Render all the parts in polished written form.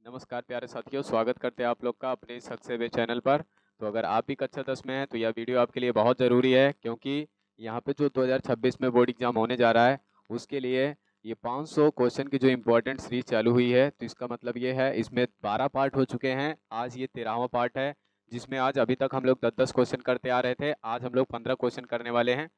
नमस्कार प्यारे साथियों, स्वागत करते हैं आप लोग का अपने इस हक से वे चैनल पर। तो अगर आप भी कक्षा 10 में हैं तो यह वीडियो आपके लिए बहुत ज़रूरी है, क्योंकि यहाँ पे जो 2026 में बोर्ड एग्जाम होने जा रहा है उसके लिए ये 500 क्वेश्चन की जो इम्पोर्टेंट सीरीज चालू हुई है। तो इसका मतलब ये है, इसमें 12 पार्ट हो चुके हैं, आज ये 13वां पार्ट है, जिसमें आज अभी तक हम लोग 10-10 क्वेश्चन करते आ रहे थे। आज हम लोग 15 क्वेश्चन करने वाले हैं।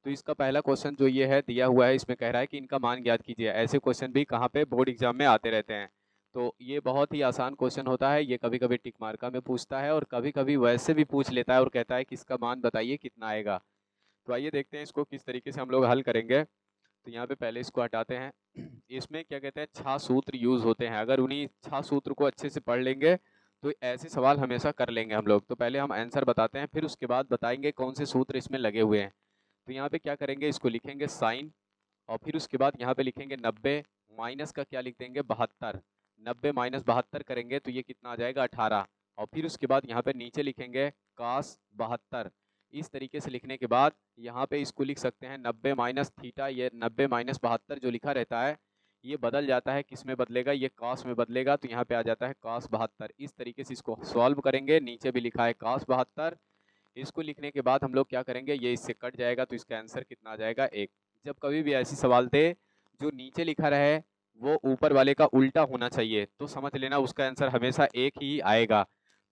तो इसका पहला क्वेश्चन जो ये है दिया हुआ है, इसमें कह रहा है कि इनका मान ज्ञात कीजिए। ऐसे क्वेश्चन भी कहाँ पे बोर्ड एग्जाम में आते रहते हैं। तो ये बहुत ही आसान क्वेश्चन होता है। ये कभी कभी टिक मार्का में पूछता है और कभी कभी वैसे भी पूछ लेता है और कहता है कि इसका मान बताइए कितना आएगा। तो आइए देखते हैं इसको किस तरीके से हम लोग हल करेंगे। तो यहाँ पे पहले इसको हटाते हैं। इसमें क्या कहते हैं, 6 सूत्र यूज होते हैं। अगर उन्हीं 6 सूत्र को अच्छे से पढ़ लेंगे तो ऐसे सवाल हमेशा कर लेंगे हम लोग। तो पहले हम आंसर बताते हैं, फिर उसके बाद बताएंगे कौन से सूत्र इसमें लगे हुए हैं। तो यहाँ पे क्या करेंगे, इसको लिखेंगे साइन, और फिर उसके बाद यहाँ पे लिखेंगे 90, माइनस का क्या लिख देंगे 72। 90 माइनस 72 करेंगे तो ये कितना आ जाएगा 18। और फिर उसके बाद यहाँ पे नीचे लिखेंगे कास 72। इस तरीके से लिखने के बाद यहाँ पे इसको लिख सकते हैं 90 माइनस थीटा। ये 90 माइनस 72 जो लिखा रहता है ये बदल जाता है, किस में बदलेगा, ये कास में बदलेगा, तो यहाँ पे आ जाता है कास 72। इस तरीके से इसको सॉल्व करेंगे। नीचे भी लिखा है कास 72। इसको लिखने के बाद हम लोग क्या करेंगे, ये इससे कट जाएगा तो इसका आंसर कितना आ जाएगा 1। जब कभी भी ऐसी सवाल दे जो नीचे लिखा रहे वो ऊपर वाले का उल्टा होना चाहिए, तो समझ लेना उसका आंसर हमेशा 1 ही आएगा।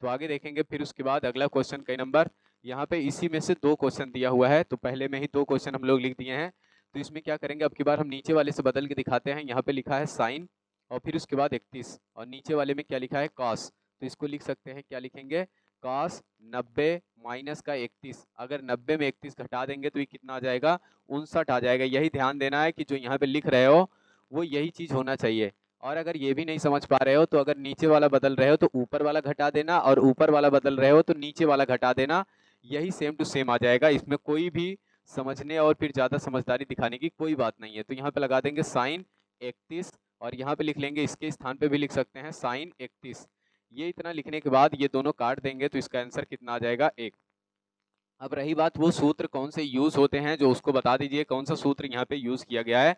तो आगे देखेंगे। फिर उसके बाद अगला क्वेश्चन कई नंबर, यहाँ पे इसी में से 2 क्वेश्चन दिया हुआ है, तो पहले में ही 2 क्वेश्चन हम लोग लिख दिए हैं। तो इसमें क्या करेंगे, अब की बार हम नीचे वाले से बदल के दिखाते हैं। यहाँ पे लिखा है साइन और फिर उसके बाद 31, और नीचे वाले में क्या लिखा है कॉस। तो इसको लिख सकते हैं, क्या लिखेंगे, कॉस 90 माइनस का 31। अगर 90 में 31 घटा देंगे तो ये कितना आ जाएगा 59 आ जाएगा। यही ध्यान देना है कि जो यहाँ पे लिख रहे हो वो यही चीज होना चाहिए। और अगर ये भी नहीं समझ पा रहे हो तो अगर नीचे वाला बदल रहे हो तो ऊपर वाला घटा देना, और ऊपर वाला बदल रहे हो तो नीचे वाला घटा देना। यही सेम टू सेम आ जाएगा। इसमें कोई भी समझने और फिर ज्यादा समझदारी दिखाने की कोई बात नहीं है। तो यहाँ पे लगा देंगे साइन 31, और यहाँ पे लिख लेंगे, इसके स्थान पे भी लिख सकते हैं साइन 31। ये इतना लिखने के बाद ये दोनों काट देंगे तो इसका आंसर कितना आ जाएगा 1। अब रही बात वो सूत्र कौन से यूज होते हैं, जो उसको बता दीजिए कौन सा सूत्र यहाँ पे यूज किया गया है।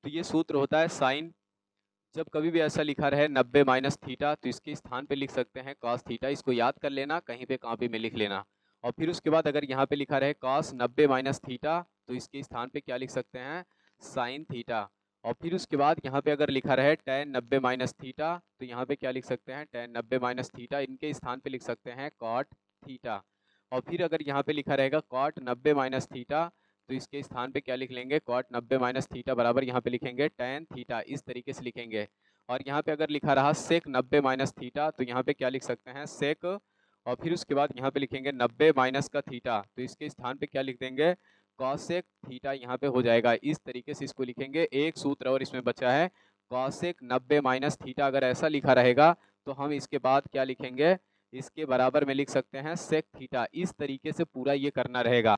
तो ये सूत्र होता है साइन। जब कभी भी ऐसा लिखा रहे 90 माइनस थीटा तो इसके स्थान पे लिख सकते हैं कॉस थीटा। इसको याद कर लेना, कहीं पे कॉपी में लिख लेना। और फिर उसके बाद अगर यहाँ पे लिखा रहे कॉस 90 माइनस थीटा तो इसके स्थान पे क्या लिख सकते हैं, साइन थीटा। और फिर उसके बाद यहाँ पे अगर लिखा रहे टेन 90 माइनस थीटा तो यहाँ पे क्या लिख सकते हैं, टेन 90 माइनस थीटा। इनके स्थान पे लिख सकते हैं कॉट थीटा। और फिर अगर यहाँ पे लिखा रहेगा कॉट 90 माइनस थीटा तो इसके स्थान पे क्या लिख लेंगे, कॉट 90 माइनस थीटा बराबर यहाँ पे लिखेंगे टेन थीटा। इस तरीके से लिखेंगे। और यहाँ पे अगर लिखा रहा सेक 90 माइनस थीटा तो यहाँ पे क्या लिख सकते हैं, सेक। और फिर उसके बाद यहाँ पे लिखेंगे 90 माइनस का थीटा तो इसके स्थान पे क्या लिख देंगे, कॉसेक थीटा। यहाँ पे हो जाएगा। इस तरीके से इसको लिखेंगे। एक सूत्र और इसमें बचा है, कॉसेक 90 माइनस थीटा। अगर ऐसा लिखा रहेगा तो हम इसके बाद क्या लिखेंगे, इसके बराबर में लिख सकते हैं सेक थीटा। इस तरीके से पूरा ये करना रहेगा।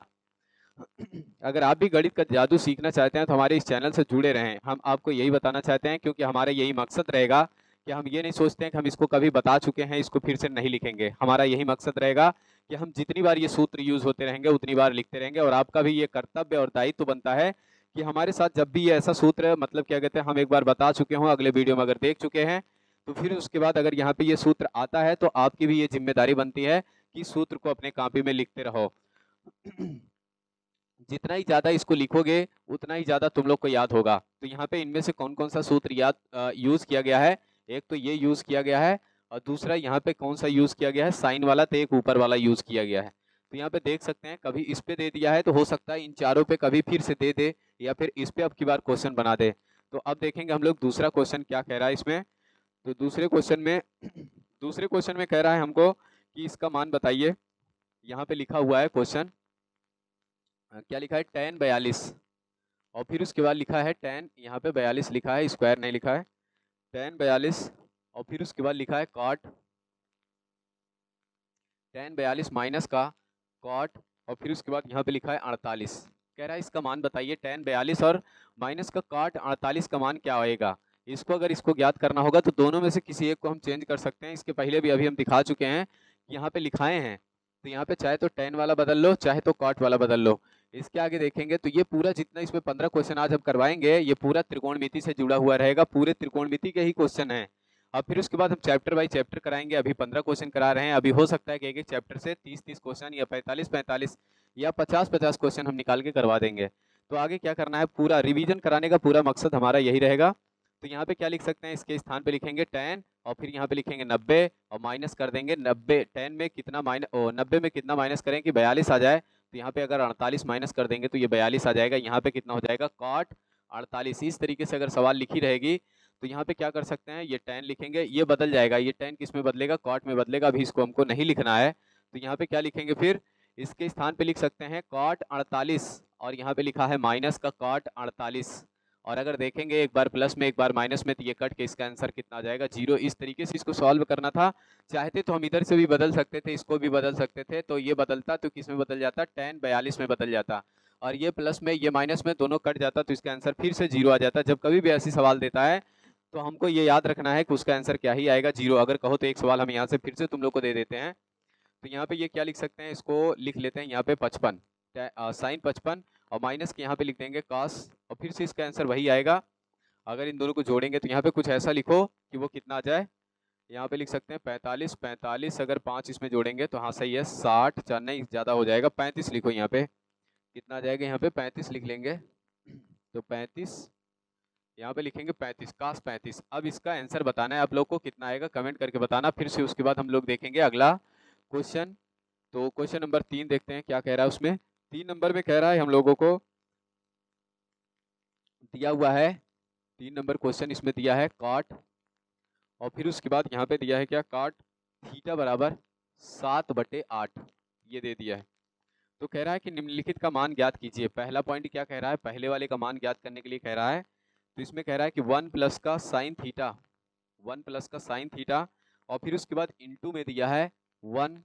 अगर आप भी गणित का जादू सीखना चाहते हैं तो हमारे इस चैनल से जुड़े रहें। हम आपको यही बताना चाहते हैं, क्योंकि हमारा यही मकसद रहेगा कि हम ये नहीं सोचते हैं कि हम इसको कभी बता चुके हैं इसको फिर से नहीं लिखेंगे। हमारा यही मकसद रहेगा कि हम जितनी बार ये सूत्र यूज होते रहेंगे उतनी बार लिखते रहेंगे। और आपका भी ये कर्तव्य और दायित्व बनता है कि हमारे साथ जब भी ये ऐसा सूत्र मतलब क्या कहते हैं हम एक बार बता चुके हों, अगले वीडियो में अगर देख चुके हैं, तो फिर उसके बाद अगर यहाँ पे ये सूत्र आता है तो आपकी भी ये जिम्मेदारी बनती है कि सूत्र को अपने कॉपी में लिखते रहो। जितना ही ज्यादा इसको लिखोगे उतना ही ज्यादा तुम लोग को याद होगा। तो यहाँ पे इनमें से कौन कौन सा सूत्र याद यूज किया गया है, एक तो ये यूज किया गया है, और दूसरा यहाँ पे कौन सा यूज किया गया है, साइन वाला, तो एक ऊपर वाला यूज किया गया है। तो यहाँ पे देख सकते हैं, कभी इस पे दे दिया है तो हो सकता है इन चारों पे कभी फिर से दे दे, या फिर इस पे अब की बार क्वेश्चन बना दे। तो अब देखेंगे हम लोग दूसरा क्वेश्चन क्या कह रहा है इसमें। तो दूसरे क्वेश्चन में दूसरे क्वेश्चन में कह रहा है हमको कि इसका मान बताइए। यहाँ पे लिखा हुआ है क्वेश्चन, क्या लिखा है, टेन 42, और फिर उसके बाद लिखा है टेन, यहाँ पे 42 लिखा है, स्क्वायर नहीं लिखा है, टेन 42। और फिर उसके बाद लिखा है कॉट टेन 42 माइनस का कॉट, और फिर उसके बाद यहाँ पे लिखा है 48। कह रहा है इसका मान बताइए, टेन 42 और माइनस का कॉट 48 का मान क्या होएगा। इसको ज्ञात करना होगा तो दोनों में से किसी एक को हम चेंज कर सकते हैं। इसके पहले भी अभी हम दिखा चुके हैं, यहाँ पे लिखाए हैं। तो यहाँ पे चाहे तो टेन वाला बदल लो, चाहे तो कॉट वाला बदल लो। इसके आगे देखेंगे तो ये पूरा जितना इसमें 15 क्वेश्चन आज हम करवाएंगे ये पूरा त्रिकोणमिति से जुड़ा हुआ रहेगा। पूरे त्रिकोणमिति के ही क्वेश्चन है। अब फिर उसके बाद हम चैप्टर बाई चैप्टर कराएंगे। अभी 15 क्वेश्चन करा रहे हैं, अभी हो सकता है कि एक एक चैप्टर से 30-30 क्वेश्चन या 45-45 या 50-50 क्वेश्चन हम निकाल के करवा देंगे। तो आगे क्या करना है, पूरा रिवीजन कराने का पूरा मकसद हमारा यही रहेगा। तो यहाँ पे क्या लिख सकते हैं, इसके स्थान पे लिखेंगे 10 और फिर यहाँ पे लिखेंगे 90 और माइनस कर देंगे 90। 10 में कितना माइनस 90 में कितना माइनस करें कि 42 आ जाए। तो यहाँ पे अगर 48 माइनस कर देंगे तो ये 42 आ जाएगा। यहाँ पे कितना हो जाएगा, cot 48। इस तरीके से अगर सवाल लिखी रहेगी तो यहाँ पे क्या कर सकते हैं, ये 10 लिखेंगे, ये बदल जाएगा, ये 10 किस में बदलेगा, cot में बदलेगा। अभी इसको हमको नहीं लिखना है। तो यहाँ पे क्या लिखेंगे, फिर इसके स्थान पे लिख सकते हैं cot 48 और यहाँ पे लिखा है माइनस का cot 48। और अगर देखेंगे एक बार प्लस में एक बार माइनस में, तो ये कट के इसका आंसर कितना आ जाएगा, 0। इस तरीके से इसको सॉल्व करना था। चाहते तो हम इधर से भी बदल सकते थे, इसको भी बदल सकते थे। तो ये बदलता तो किस में बदल जाता, 10 42 में बदल जाता, और ये प्लस में ये माइनस में दोनों कट जाता, तो इसका आंसर फिर से 0 आ जाता। जब कभी भी ऐसी सवाल देता है तो हमको ये याद रखना है कि उसका आंसर क्या ही आएगा, 0। अगर कहो तो एक सवाल हम यहाँ से फिर से तुम लोग को दे देते हैं। तो यहाँ पे ये क्या लिख सकते हैं, इसको लिख लेते हैं यहाँ पे 55 साइन 55 और माइनस के यहाँ पे लिख देंगे cos, और फिर से इसका आंसर वही आएगा। अगर इन दोनों को जोड़ेंगे तो यहाँ पे कुछ ऐसा लिखो कि वो कितना आ जाए। यहाँ पे लिख सकते हैं 45 45, अगर 5 इसमें जोड़ेंगे तो हाँ सही है 60, चार नहीं ज़्यादा हो जाएगा, 35 लिखो। यहाँ पे कितना आ जाएगा, यहाँ पे 35 लिख लेंगे। तो 35 यहाँ पे लिखेंगे 35, cos 35। अब इसका आंसर बताना है आप लोग को, कितना आएगा कमेंट करके बताना। फिर से उसके बाद हम लोग देखेंगे अगला क्वेश्चन। तो क्वेश्चन नंबर 3 देखते हैं क्या कह रहा है उसमें। 3 नंबर में कह रहा है हम लोगों को दिया हुआ है 3 नंबर क्वेश्चन इसमें दिया है cot, और फिर उसके बाद यहाँ पे दिया है क्या, cot थीटा बराबर 7/8 ये दे दिया है। तो कह रहा है कि निम्नलिखित का मान ज्ञात कीजिए। पहला पॉइंट क्या कह रहा है, पहले वाले का मान ज्ञात करने के लिए कह रहा है। तो इसमें कह रहा है कि 1 प्लस का साइन थीटा, 1 प्लस का साइन थीटा, और फिर उसके बाद इनटू में दिया है 1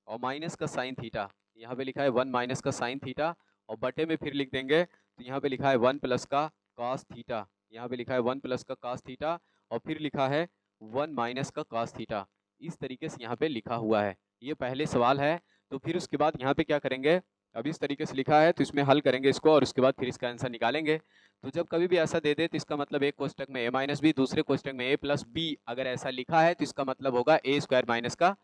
और माइनस का साइन थीटा। यहाँ पे लिखा है 1 माइनस का साइन थीटा, और बटे में फिर लिख देंगे। तो यहाँ पे लिखा है 1 प्लस का cos थीटा, यहाँ पे लिखा है 1 प्लस का cos थीटा, और फिर लिखा है 1 माइनस का cos थीटा। इस तरीके से यहाँ पे लिखा हुआ है। ये पहले सवाल है। तो फिर उसके बाद यहाँ पे क्या करेंगे, अब इस तरीके से लिखा है तो इसमें हल करेंगे इसको, और उसके बाद फिर इसका आंसर निकालेंगे। तो जब कभी भी ऐसा दे दे तो इसका मतलब एक कोष्टक में a माइनस बी, दूसरे कोष्टक में a प्लस बी। अगर ऐसा लिखा है तो इसका मतलब होगा a स्क्वायर माइनस का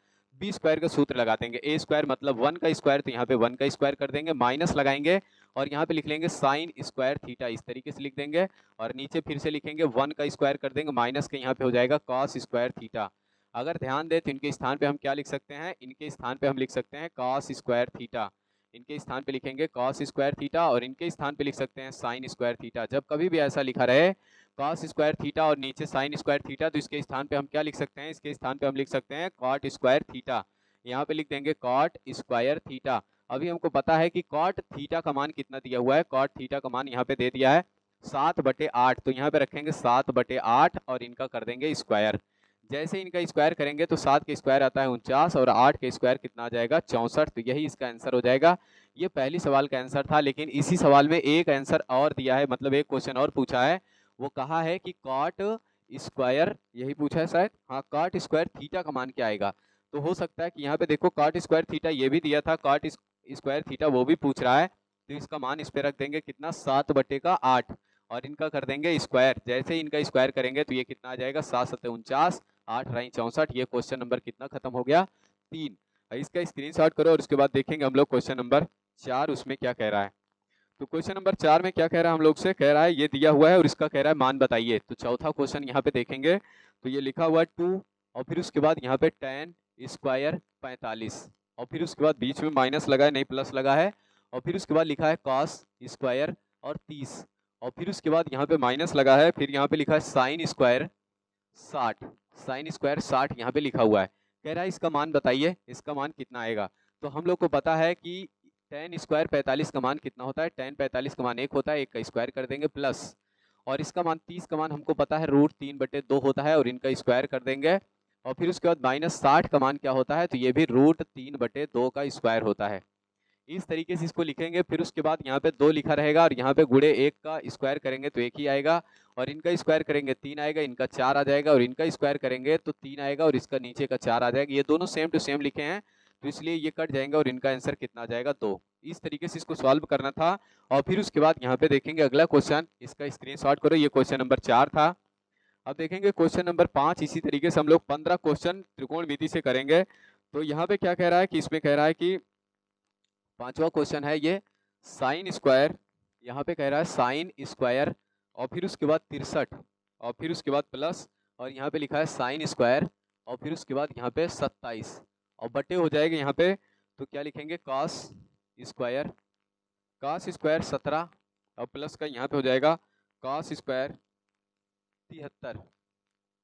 b स्क्वायर का सूत्र लगा देंगे। a स्क्वायर मतलब 1 का स्क्वायर, तो यहाँ पे 1 का स्क्वायर कर देंगे, माइनस लगाएंगे और यहाँ पे लिख लेंगे साइन स्क्वायर थीटा, इस तरीके से लिख देंगे। और नीचे फिर से लिखेंगे 1 का स्क्वायर कर देंगे, माइनस के यहाँ पे हो जाएगा cos स्क्वायर थीटा। अगर ध्यान दें तो इनके स्थान पे हम क्या लिख सकते हैं, इनके स्थान पे हम लिख सकते हैं cos स्क्वायर थीटा। इनके स्थान पे लिखेंगे cos स्क्वायर थीटा, और इनके स्थान पे लिख सकते हैं साइन स्क्वायर थीटा। जब कभी भी ऐसा लिखा रहे cos स्क्वायर थीटा और नीचे साइन स्क्वायर थीटा, तो इसके स्थान पे हम क्या लिख सकते हैं, इसके स्थान पे हम लिख सकते हैं cot स्क्वायर थीटा। यहाँ पे लिख देंगे cot स्क्वायर थीटा। अभी हमको पता है कि cot थीटा का मान कितना दिया हुआ है, cot थीटा का मान यहाँ पे दे दिया है 7/8। तो यहाँ पे रखेंगे 7/8 और इनका कर देंगे स्क्वायर। जैसे इनका स्क्वायर करेंगे तो 7 के स्क्वायर आता है 49, और 8 के स्क्वायर कितना आ जाएगा 64। तो यही इसका आंसर हो जाएगा। ये पहली सवाल का आंसर था, लेकिन इसी सवाल में एक आंसर और दिया है, मतलब एक क्वेश्चन और पूछा है। वो कहा है कि cot स्क्वायर, यही पूछा है शायद, हाँ, cot स्क्वायर थीटा का मान क्या आएगा। तो हो सकता है कि यहाँ पे देखो cot स्क्वायर थीटा ये भी दिया था, cot स्क्वायर थीटा वो भी पूछ रहा है। तो इसका मान इस पे रख देंगे कितना, 7/8, और इनका कर देंगे स्क्वायर। जैसे इनका स्क्वायर करेंगे तो ये कितना आ जाएगा, 7 7 49, 8 रही 64। ये क्वेश्चन नंबर कितना खत्म हो गया, 3। इसका स्क्रीनशॉट करो और उसके बाद देखेंगे हम लोग क्वेश्चन नंबर 4 उसमें क्या कह रहा है। तो क्वेश्चन नंबर 4 में क्या कह रहा है हम लोग से, कह रहा है ये दिया हुआ है और इसका कह रहा है मान बताइए। तो चौथा क्वेश्चन यहाँ पे देखेंगे तो ये लिखा हुआ है 2, और फिर उसके बाद यहाँ पे tan स्क्वायर 45, और फिर उसके बाद बीच में माइनस लगा है, नहीं प्लस लगा है, और फिर उसके बाद लिखा है cos स्क्वायर और 30, और फिर उसके बाद यहाँ पे माइनस लगा है, फिर यहाँ पे लिखा है साइन स्क्वायर 60, साइन स्क्वायर 60 यहाँ पे लिखा हुआ है। कह रहा है इसका मान बताइए, इसका मान कितना आएगा। तो हम लोग को पता है कि tan स्क्वायर 45 का मान कितना होता है, tan 45 का मान 1 होता है, 1 का स्क्वायर कर देंगे प्लस, और इसका मान 30 का मान हमको पता है √3/2 होता है, और इनका स्क्वायर कर देंगे। और फिर उसके बाद माइनस 60 का मान क्या होता है, तो ये भी √3/2 का स्क्वायर होता है। इस तरीके से इसको लिखेंगे। फिर उसके बाद यहाँ पे 2 लिखा रहेगा, और यहाँ पे गुणे 1 का स्क्वायर करेंगे तो 1 ही आएगा, और इनका स्क्वायर करेंगे 3 आएगा, इनका 4 आ जाएगा, और इनका स्क्वायर करेंगे तो 3 आएगा, और इसका नीचे का 4 आ जाएगा। ये दोनों सेम टू सेम लिखे हैं तो इसलिए ये कट जाएंगे, और इनका आंसर कितना आ जाएगा 2। इस तरीके से इसको सॉल्व करना था। और फिर उसके बाद यहाँ पे देखेंगे अगला क्वेश्चन, इसका स्क्रीनशॉट करो, ये क्वेश्चन नंबर 4 था। अब देखेंगे क्वेश्चन नंबर 5, इसी तरीके से हम लोग 15 क्वेश्चन त्रिकोणमिति से करेंगे। तो यहाँ पे क्या कह रहा है कि इसमें कह रहा है कि 5वां क्वेश्चन है ये साइन स्क्वायर, यहाँ पे कह रहा है साइन स्क्वायर और फिर उसके बाद 63 और फिर उसके बाद प्लस और यहाँ पे लिखा है साइन स्क्वायर और फिर उसके बाद यहाँ पे 27 और बटे हो जाएगा यहाँ पे, तो क्या लिखेंगे कॉस स्क्वायर, कॉस स्क्वायर 17 और प्लस का यहाँ पे हो जाएगा कॉस स्क्वायर 73,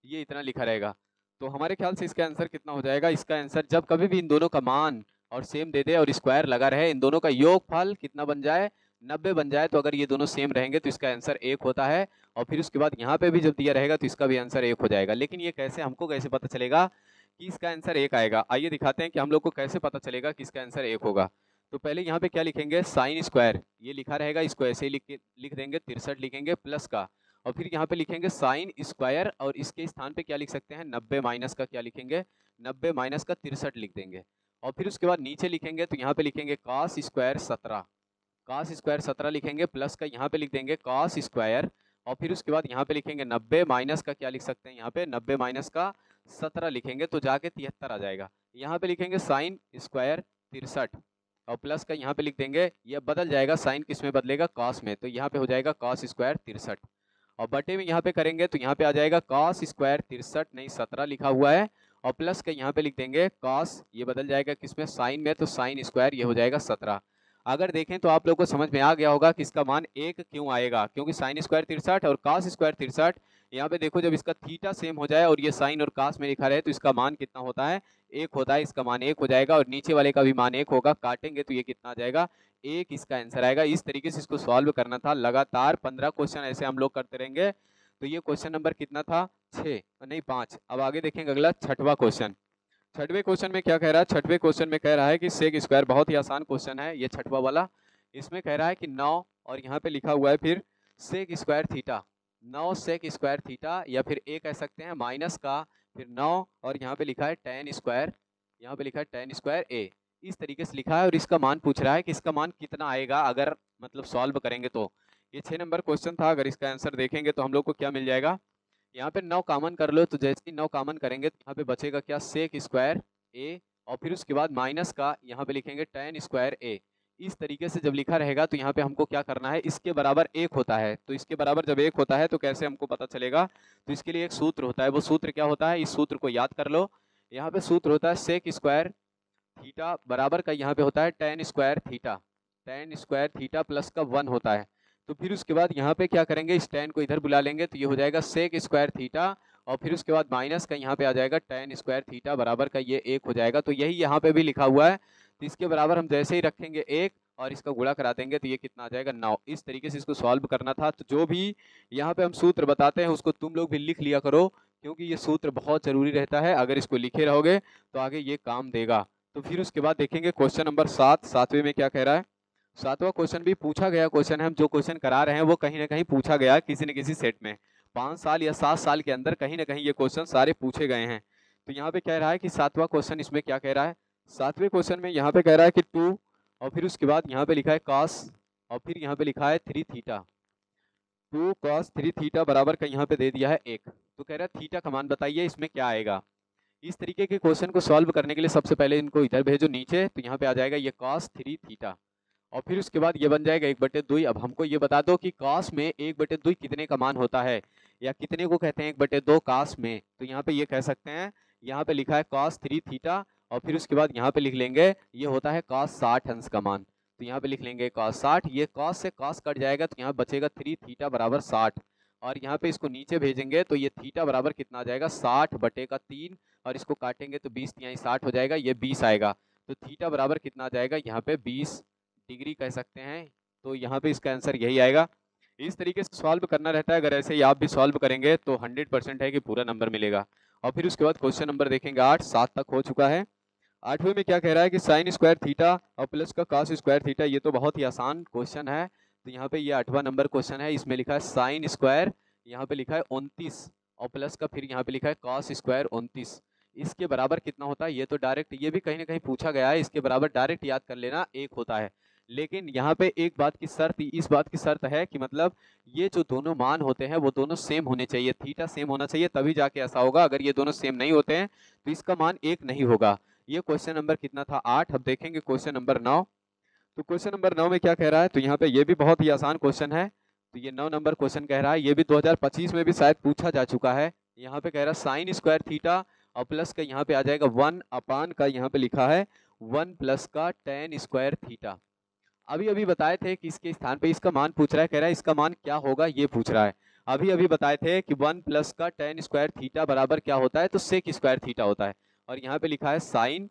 ये इतना लिखा रहेगा। तो हमारे ख्याल से इसका आंसर कितना हो जाएगा, इसका आंसर जब कभी भी इन दोनों का मान और सेम दे दे और स्क्वायर लगा रहे, इन दोनों का योगफल कितना बन जाए 90 बन जाए, तो अगर ये दोनों सेम रहेंगे तो इसका आंसर 1 होता है। और फिर उसके बाद यहाँ पे भी जब दिया रहेगा तो इसका भी आंसर 1 हो जाएगा। लेकिन ये कैसे, हमको कैसे पता चलेगा कि इसका आंसर 1 आएगा, आइए दिखाते हैं कि हम लोग को कैसे पता चलेगा कि इसका आंसर 1 होगा। तो पहले यहाँ पे क्या लिखेंगे, साइन स्क्वायर, ये लिखा रहेगा, इसको ऐसे ही लिख देंगे, 63 लिखेंगे प्लस का और फिर यहाँ पे लिखेंगे साइन स्क्वायर और इसके स्थान पे क्या लिख सकते हैं 90 माइनस का, क्या लिखेंगे 90 माइनस का 63 लिख देंगे। और फिर उसके बाद नीचे लिखेंगे तो यहाँ पे लिखेंगे कॉस स्क्वायर 17, कॉस स्क्वायर 17 लिखेंगे प्लस का यहाँ पे लिख देंगे कॉस स्क्वायर और फिर उसके बाद यहाँ पे लिखेंगे 90 माइनस का, क्या लिख सकते हैं यहाँ पे 90 माइनस का 17 लिखेंगे तो जाके 73 आ जाएगा। यहाँ पे लिखेंगे साइन स्क्वायर 63 और प्लस का यहाँ पे लिख देंगे, ये बदल जाएगा, साइन किस में बदलेगा कॉस में, तो यहाँ पे हो जाएगा कॉस स्क्वायर 63 और बटे में यहाँ पे करेंगे तो यहाँ पे आ जाएगा कॉस स्क्वायर 63 नहीं 17 लिखा हुआ है और प्लस का यहाँ पे लिख देंगे कॉस, ये बदल जाएगा किसमें साइन में, तो साइन स्क्वायर ये हो जाएगा 17। अगर देखें तो आप लोग को समझ में आ गया होगा कि इसका मान 1 क्यों आएगा, क्योंकि साइन स्क्वायर 63 और कॉस स्क्वायर 63, यहाँ पे देखो जब इसका थीटा सेम हो जाए और ये साइन और कॉस में लिखा रहे तो इसका मान कितना होता है 1 होता है, इसका मान 1 हो जाएगा और नीचे वाले का भी मान 1 होगा, काटेंगे तो ये कितना आ जाएगा 1, इसका आंसर आएगा। इस तरीके से इसको सॉल्व करना था, लगातार 15 क्वेश्चन ऐसे हम लोग करते रहेंगे। तो ये क्वेश्चन नंबर कितना था 6 नहीं 5। अब आगे देखेंगे अगला 6वां क्वेश्चन। 6वें क्वेश्चन में क्या कह रहा है, 6वें क्वेश्चन में कह रहा है कि सेक स्क्वायर, बहुत ही आसान क्वेश्चन है ये 6वां वाला। इसमें कह रहा है कि 9 और यहाँ पे लिखा हुआ है फिर sec square theta, 9 sec square theta या फिर ए कह सकते हैं माइनस का फिर 9 और यहाँ पे लिखा है tan स्क्वायर, यहाँ पे लिखा है tan स्क्वायर ए, इस तरीके से लिखा है और इसका मान पूछ रहा है कि इसका मान कितना आएगा अगर मतलब सॉल्व करेंगे तो। ये 6 नंबर क्वेश्चन था, अगर इसका आंसर देखेंगे तो हम लोग को क्या मिल जाएगा, यहाँ पे 9 कॉमन कर लो, तो जैसे ही 9 कॉमन करेंगे तो यहाँ पे बचेगा क्या सेक स्क्वायर ए और फिर उसके बाद माइनस का यहाँ पे लिखेंगे tan स्क्वायर ए। इस तरीके से जब लिखा रहेगा तो यहाँ पे हमको क्या करना है, इसके बराबर 1 होता है, तो इसके बराबर जब 1 होता है तो कैसे हमको पता चलेगा, तो इसके लिए एक सूत्र होता है, वो सूत्र क्या होता है, इस सूत्र को याद कर लो। यहाँ पे सूत्र होता है सेक स्क्वायर थीटा बराबर का यहाँ पे होता है tan square theta, tan square theta plus का 1 होता है। तो फिर उसके बाद यहाँ पे क्या करेंगे, इस tan को इधर बुला लेंगे तो ये हो जाएगा सेक स्क्वायर थीटा और फिर उसके बाद माइनस का यहाँ पे आ जाएगा tan स्क्वायर थीटा बराबर का ये 1 हो जाएगा। तो यही यहाँ पे भी लिखा हुआ है, तो इसके बराबर हम जैसे ही रखेंगे 1 और इसका गुणा करा देंगे तो ये कितना आ जाएगा 9। इस तरीके से इसको सॉल्व करना था। तो जो भी यहाँ पे हम सूत्र बताते हैं उसको तुम लोग भी लिख लिया करो, क्योंकि ये सूत्र बहुत जरूरी रहता है, अगर इसको लिखे रहोगे तो आगे ये काम देगा। तो फिर उसके बाद देखेंगे क्वेश्चन नंबर 7, 7वें में क्या कह रहा है। 7वां क्वेश्चन भी पूछा गया क्वेश्चन है, हम जो क्वेश्चन करा रहे हैं वो कहीं ना कहीं पूछा गया किसी न किसी सेट में, 5 साल या 7 साल के अंदर कहीं ना कहीं ये क्वेश्चन सारे पूछे गए हैं। तो यहाँ पे कह रहा है कि 7वां क्वेश्चन, इसमें क्या कह रहा है, 7वें क्वेश्चन में यहाँ पे कह रहा है कि 2 और फिर उसके बाद यहाँ पे लिखा है cos और फिर यहाँ पे लिखा है 3 थीटा, 2 cos 3 थीटा बराबर का यहाँ पे दे दिया है 1। तो कह रहा है थीटा का मान बताइए इसमें क्या आएगा। इस तरीके के क्वेश्चन को सॉल्व करने के लिए सबसे पहले इनको इधर भेजो नीचे, तो यहाँ पे आ जाएगा ये cos 3 थीटा और फिर उसके बाद ये बन जाएगा 1/2। अब हमको ये बता दो कि cos में 1/2 कितने का मान होता है या कितने को कहते हैं 1/2 cos में। तो यहाँ पे ये कह सकते हैं, यहाँ पे लिखा है cos 3 थीटा और फिर उसके बाद यहाँ पे लिख लेंगे ये होता है cos 60 अंश का मान। तो यहाँ पे लिख लेंगे cos 60, ये cos से cos कट जाएगा तो यहाँ बचेगा 3 थीटा बराबर 60 और यहाँ पे इसको नीचे भेजेंगे तो ये थीटा बराबर कितना आ जाएगा 60/3 और इसको काटेंगे तो 20 तिहाई 60 हो जाएगा, ये 20 आएगा। तो थीटा बराबर कितना आ जाएगा यहाँ पे 20 डिग्री कह सकते हैं। तो यहाँ पे इसका आंसर यही आएगा। इस तरीके से सॉल्व करना रहता है, अगर ऐसे ही आप भी सॉल्व करेंगे तो 100% है कि पूरा नंबर मिलेगा। और फिर उसके बाद क्वेश्चन नंबर देखेंगे 8, 7 तक हो चुका है। 8वें में क्या कह रहा है कि साइन स्क्वायर थीटा और प्लस का cos स्क्वायर थीटा, ये तो बहुत ही आसान क्वेश्चन है। तो यहाँ पे ये 8वां नंबर क्वेश्चन है, इसमें लिखा है साइन स्क्वायर, यहाँ पे लिखा है 29 और प्लस का फिर यहाँ पे लिखा है cos स्क्वायर 29, इसके बराबर कितना होता है। ये तो डायरेक्ट, ये भी कहीं ना कहीं पूछा गया है, इसके बराबर डायरेक्ट याद कर लेना 1 होता है। लेकिन यहाँ पे एक बात की शर्त, इस बात की शर्त है कि मतलब ये जो दोनों मान होते हैं वो दोनों सेम होने चाहिए, थीटा सेम होना चाहिए, तभी जाके ऐसा होगा। अगर ये दोनों सेम नहीं होते हैं तो इसका मान 1 नहीं होगा। ये क्वेश्चन नंबर कितना था, 8। अब देखेंगे क्वेश्चन नंबर 9। तो क्वेश्चन नंबर 9 में क्या कह रहा है, तो यहाँ पे ये भी बहुत ही आसान क्वेश्चन है। तो ये 9 नंबर क्वेश्चन कह रहा है, ये भी 2025 में भी शायद पूछा जा चुका है। यहाँ पे कह रहा है साइन स्क्वायर थीटा और प्लस का यहाँ पे आ जाएगा 1 अपान का, यहाँ पे लिखा है 1 प्लस का टेन स्क्वायर थीटा। अभी अभी बताए थे कि इसके स्थान पे इसका मान पूछ रहा है, कह रहा है इसका मान क्या होगा ये पूछ रहा है। अभी अभी बताए थे कि 1 प्लस का टेन स्क्वायर थीटा बराबर क्या होता है, तो सेक स्क्वायर थीटा होता है। और यहाँ पे लिखा है साइन,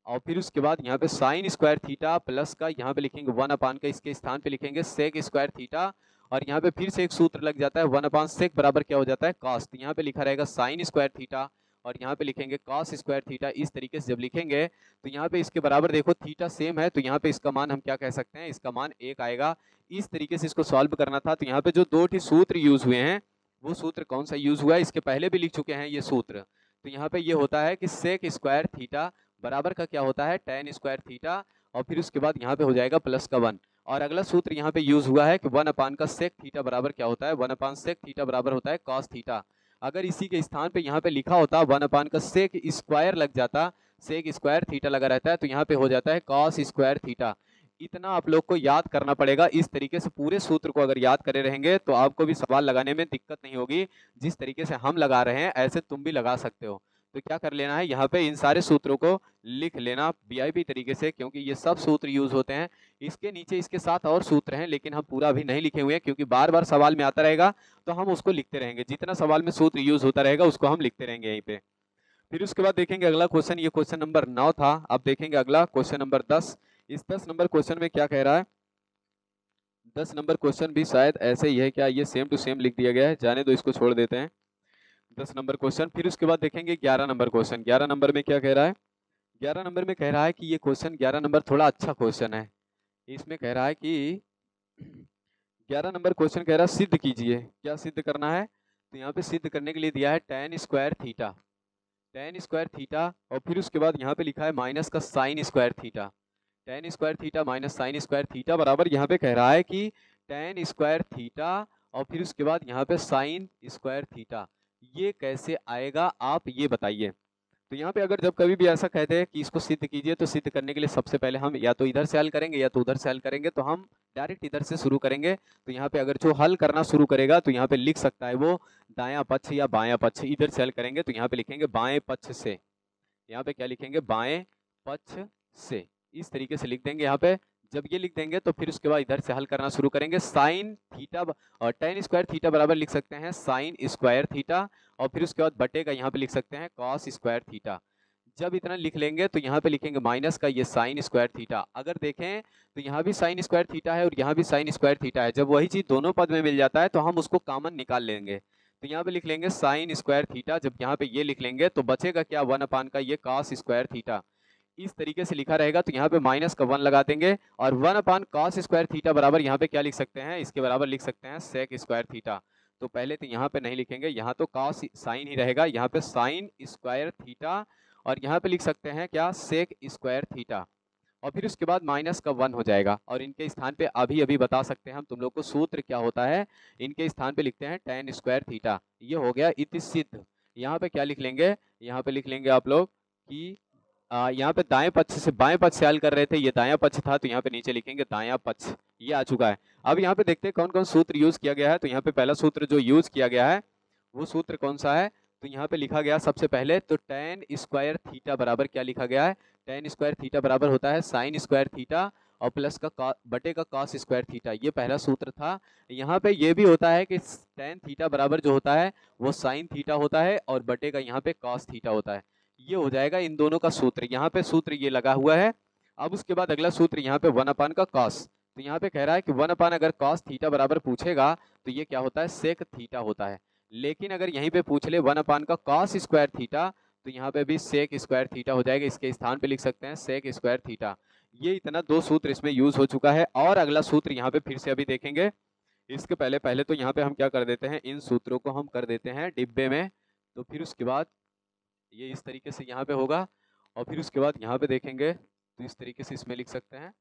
और फिर उसके बाद यहाँ पे साइन स्क्वायर थीटा प्लस का यहाँ पे लिखेंगे 1 अपान का, इसके स्थान पे लिखेंगे सेक स्क्वायर थीटा। और यहाँ पे फिर से एक सूत्र लग जाता है, 1 अपान सेक बराबर क्या हो जाता है, कॉस। तो यहाँ पे लिखा रहेगा साइन स्क्वायर थीटा और यहाँ पे लिखेंगे कॉस स्क्वायर थीटा। इस तरीके से जब लिखेंगे तो यहाँ पे इसके बराबर देखो थीटा सेम है, तो यहाँ पे इसका मान हम क्या कह सकते हैं, इसका मान 1 आएगा। इस तरीके से इसको सॉल्व करना था। तो यहाँ पे जो 2 सूत्र यूज हुए हैं वो सूत्र कौन सा यूज हुआ है, इसके पहले भी लिख चुके हैं ये सूत्र। तो यहाँ पे ये होता है कि सेक स्क्वायर थीटा बराबर का क्या होता है, टेन स्क्वायर थीटा, और फिर उसके बाद यहाँ पे हो जाएगा प्लस का 1। और अगला सूत्र यहाँ पे यूज हुआ है कि 1 अपान का सेक थीटा बराबर क्या होता है, 1 अपान सेक थीटा बराबर होता है कॉस थीटा। अगर इसी के स्थान पे यहाँ पे लिखा होता 1 अपान का सेक स्क्वायर लग जाता, सेक स्क्वायर थीटा लगा रहता है, तो यहाँ पे हो जाता है कॉस स्क्वायर थीटा। इतना आप लोग को याद करना पड़ेगा। इस तरीके से पूरे सूत्र को अगर याद करे रहेंगे तो आपको भी सवाल लगाने में दिक्कत नहीं होगी। जिस तरीके से हम लगा रहे हैं ऐसे तुम भी लगा सकते हो। तो क्या कर लेना है, यहाँ पे इन सारे सूत्रों को लिख लेना वीआईपी तरीके से, क्योंकि ये सब सूत्र यूज होते हैं। इसके नीचे इसके साथ और सूत्र हैं, लेकिन हम पूरा अभी नहीं लिखे हुए हैं, क्योंकि बार बार सवाल में आता रहेगा तो हम उसको लिखते रहेंगे। जितना सवाल में सूत्र यूज होता रहेगा उसको हम लिखते रहेंगे यहीं पे। फिर उसके बाद देखेंगे अगला क्वेश्चन, ये क्वेश्चन नंबर 9 था। अब देखेंगे अगला क्वेश्चन नंबर 10। इस 10 नंबर क्वेश्चन में क्या कह रहा है, 10 नंबर क्वेश्चन भी शायद ऐसे ही है, क्या ये सेम टू सेम लिख दिया गया है, जाने दो इसको छोड़ देते हैं। 10 नंबर क्वेश्चन, फिर उसके बाद देखेंगे 11 नंबर क्वेश्चन। 11 नंबर में क्या कह रहा है, 11 नंबर में कह रहा है कि ये क्वेश्चन 11 नंबर थोड़ा अच्छा क्वेश्चन है। इसमें कह रहा है कि 11 नंबर क्वेश्चन कह रहा है सिद्ध कीजिए। क्या सिद्ध करना है, तो यहाँ पे सिद्ध करने के लिए दिया है ten square theta, ten square theta, और फिर उसके बाद यहाँ पे लिखा है माइनस का sine square theta. Ten square theta minus sine square theta बराबर यहाँ पे कह रहा है कि टेन स्क्वायर थीटा और फिर उसके बाद यहाँ पे साइन स्क्वायर थीटा। ये कैसे आएगा आप ये बताइए। तो यहाँ पे अगर जब कभी भी ऐसा कहते हैं कि इसको सिद्ध कीजिए, तो सिद्ध करने के लिए सबसे पहले हम या तो इधर से हल करेंगे या तो उधर से हल करेंगे। तो हम डायरेक्ट इधर से शुरू करेंगे। तो यहाँ पे अगर जो हल करना शुरू करेगा तो यहाँ पे लिख सकता है वो दायां पक्ष या बायां पक्ष। इधर से हल करेंगे तो यहाँ पे लिखेंगे बाएं पक्ष से, यहाँ पे क्या लिखेंगे, बाएं पक्ष से। इस तरीके से लिख देंगे यहाँ पे। जब ये लिख देंगे तो फिर उसके बाद इधर से हल करना शुरू करेंगे। साइन थीटा और टेन स्क्वायर थीटा बराबर लिख सकते हैं साइन स्क्वायर थीटा, और फिर उसके बाद बटे का यहाँ पे लिख सकते हैं कॉस स्क्वायर थीटा। जब इतना लिख लेंगे तो यहाँ पे लिखेंगे माइनस का ये साइन स्क्वायर थीटा। अगर देखें तो यहाँ भी साइन स्क्वायर थीटा है और यहाँ भी साइन स्क्वायर थीटा है। जब वही चीज दोनों पद में मिल जाता है तो हम उसको कॉमन निकाल लेंगे। तो यहाँ पे लिख लेंगे साइन स्क्वायर थीटा। जब यहाँ पे ये लिख लेंगे तो बचेगा क्या, 1 अपान का ये कॉस स्क्वायर थीटा। इस तरीके से लिखा रहेगा। तो यहाँ पे माइनस का 1 लगा देंगे और 1 अपान कॉस स्क्वायर थीटा बराबर यहाँ पे क्या लिख सकते हैं, इसके बराबर लिख सकते हैं सेक स्क्वायर थीटा। तो पहले तो यहाँ पे नहीं लिखेंगे, यहाँ तो कॉस साइन ही रहेगा, यहाँ पे साइन स्क्वायर थीटा और यहाँ पे लिख सकते हैं क्या, सेक स्क्वायर थीटा। और फिर उसके बाद माइनस का 1 हो जाएगा और इनके स्थान पे अभी अभी बता सकते हैं हम तुम लोग को सूत्र क्या होता है। इनके स्थान पे लिखते हैं टेन स्क्वायर थीटा। ये हो गया इति सिद्ध। यहाँ पे क्या लिख लेंगे, यहाँ पे लिख लेंगे आप लोग कि यहाँ पे दाएं पक्ष से बाएं पक्ष से हल कर रहे थे, ये दायां पक्ष था, तो यहाँ पे नीचे लिखेंगे दायां पक्ष। ये आ चुका है। अब यहाँ पे देखते हैं कौन कौन सूत्र यूज किया गया है। तो यहाँ पे पहला सूत्र जो यूज किया गया है वो सूत्र कौन सा है, तो यहाँ पे लिखा गया सबसे पहले तो टेन स्क्वायर थीटा बराबर क्या लिखा गया है, टेन स्क्वायर थीटा बराबर होता है साइन स्क्वायर थीटा और प्लस का बटे का कॉस स्क्वायर थीटा। ये पहला सूत्र था। यहाँ पे ये भी होता है कि टेन थीटा बराबर जो होता है वो साइन थीटा होता है और बटे का यहाँ पे कॉस थीटा होता है। ये हो जाएगा इन दोनों का सूत्र। यहाँ पे सूत्र ये लगा हुआ है। अब उसके बाद अगला सूत्र यहाँ पे 1 अपान का कॉस। तो यहाँ पे कह रहा है कि 1 अपान अगर कॉस थीटा बराबर पूछेगा तो ये क्या होता है, सेक थीटा होता है। लेकिन अगर यहीं पे पूछ ले 1 अपान का कॉस स्क्वायर थीटा तो यहाँ पे भी सेक स्क्वायर थीटा हो जाएगा। इसके स्थान पे लिख सकते हैं सेक स्क्वायर थीटा। ये इतना 2 सूत्र इसमें यूज हो चुका है। और अगला सूत्र यहाँ पे फिर से अभी देखेंगे। इसके पहले पहले तो यहाँ पे हम क्या कर देते हैं, इन सूत्रों को हम कर देते हैं डिब्बे में। तो फिर उसके बाद ये इस तरीके से यहाँ पे होगा और फिर उसके बाद यहाँ पे देखेंगे तो इस तरीके से इसमें लिख सकते हैं।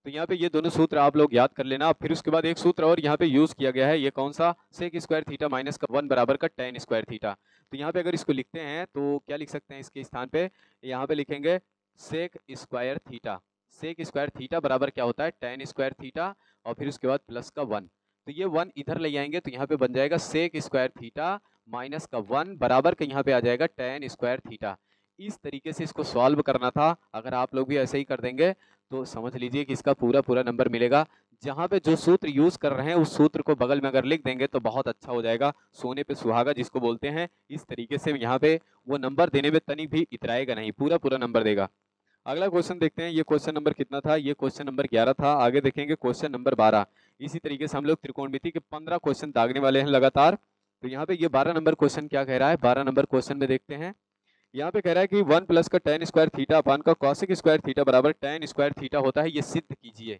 तो यहाँ पे ये दोनों सूत्र आप लोग याद कर लेना। फिर उसके बाद एक सूत्र और यहाँ पे यूज किया गया है, ये कौन सा, सेक स्क्वायर थीटा माइनस का 1 बराबर का टेन स्क्वायर थीटा। तो यहाँ पे अगर इसको लिखते हैं तो क्या लिख सकते हैं, इसके स्थान पे यहाँ पे लिखेंगे sec square theta. Sec square theta बराबर क्या होता है, टेन स्क्वायर थीटा और फिर उसके बाद प्लस का 1। तो ये 1 इधर ले आएंगे तो यहाँ पे बन जाएगा सेक स्क्वायर थीटा माइनस का 1 बराबर का यहाँ पे आ जाएगा टेन स्क्वायर थीटा। इस तरीके से इसको सॉल्व करना था। अगर आप लोग भी ऐसे ही कर देंगे तो समझ लीजिए कि इसका पूरा पूरा नंबर मिलेगा। जहाँ पे जो सूत्र यूज कर रहे हैं उस सूत्र को बगल में अगर लिख देंगे तो बहुत अच्छा हो जाएगा, सोने पे सुहागा जिसको बोलते हैं। इस तरीके से यहाँ पे वो नंबर देने में तनिक भी इतराएगा नहीं, पूरा पूरा नंबर देगा। अगला क्वेश्चन देखते हैं, ये क्वेश्चन नंबर कितना था, ये क्वेश्चन नंबर 11 था। आगे देखेंगे क्वेश्चन नंबर 12। इसी तरीके से हम लोग त्रिकोणमिति के 15 क्वेश्चन दागने वाले हैं लगातार। तो यहाँ पे ये 12 नंबर क्वेश्चन क्या कह रहा है, 12 नंबर क्वेश्चन में देखते हैं। यहाँ पे कह रहा है कि 1 प्लस का टेन स्क्वायर थीटा अपान का कॉसेक स्क्वायर थीटा बराबर टेन स्क्वायर थीटा होता है, ये सिद्ध कीजिए।